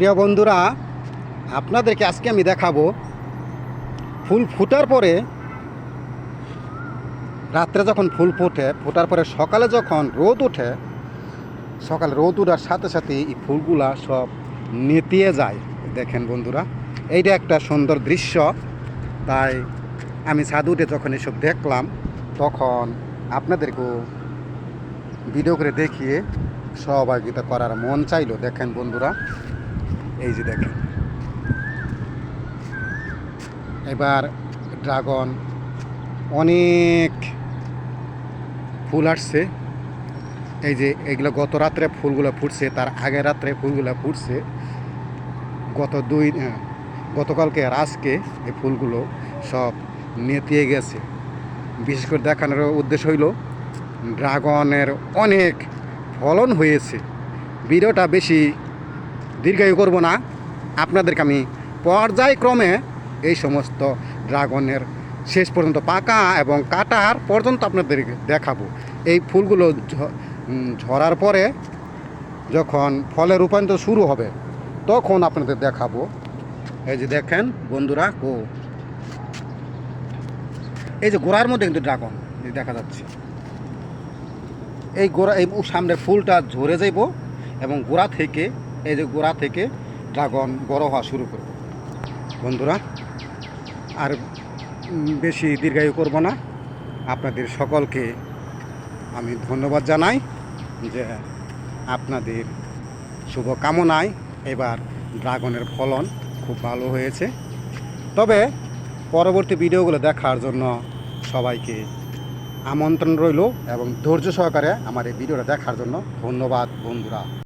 প্রিয় বন্ধুরা, আপনাদেরকে আজকে আমি দেখাবো ফুল ফুটার পরে, রাত্রে যখন ফুল ফোটার পরে সকালে যখন রোদ ওঠে, সকালে রোদ ওঠার সাথে সাথে এই ফুলগুলা সব নেতিয়ে যায়। দেখেন বন্ধুরা, এইটা একটা সুন্দর দৃশ্য। তাই আমি ছাদ উঠে যখন এসব দেখলাম, তখন আপনাদেরকেও ভিডিও করে দেখিয়ে সহভাগিতা করার মন চাইলো। দেখেন বন্ধুরা, এই যে দেখেন, এবার ড্রাগন অনেক ফুল আসছে। এই যে এগুলো গত রাত্রে ফুলগুলো ফুটছে, তার আগের রাত্রে ফুলগুলো ফুটছে। গতকালকে আর আজকে এই ফুলগুলো সব নেতিয়ে গেছে। বিশেষ করে দেখানোর উদ্দেশ্য হইল ড্রাগনের অনেক ফলন হয়েছে। ভিডিওটা বেশি দীর্ঘায়ু করব না, আপনাদেরকে আমি পর্যায়ক্রমে এই সমস্ত ড্রাগনের শেষ পর্যন্ত পাকা এবং কাটার পর্যন্ত আপনাদেরকে দেখাবো। এই ফুলগুলো ঝরার পরে যখন ফলে রূপান্তর শুরু হবে, তখন আপনাদের দেখাবো। এই যে দেখেন বন্ধুরা, এই যে গোড়ার মধ্যে কিন্তু ড্রাগন দেখা যাচ্ছে। এই গোড়া, এই সামনে ফুলটা ঝরে যাইব এবং গোড়া থেকে ড্রাগন বড় হওয়া শুরু করবে। বন্ধুরা, আর বেশি দীর্ঘায়ু করব না, আপনাদের সকলকে আমি ধন্যবাদ জানাই যে আপনাদের শুভকামনায় এবার ড্রাগনের ফলন খুব ভালো হয়েছে। তবে পরবর্তী ভিডিওগুলো দেখার জন্য সবাইকে আমন্ত্রণ রইল এবং ধৈর্য সহকারে আমার এই ভিডিওটা দেখার জন্য ধন্যবাদ বন্ধুরা।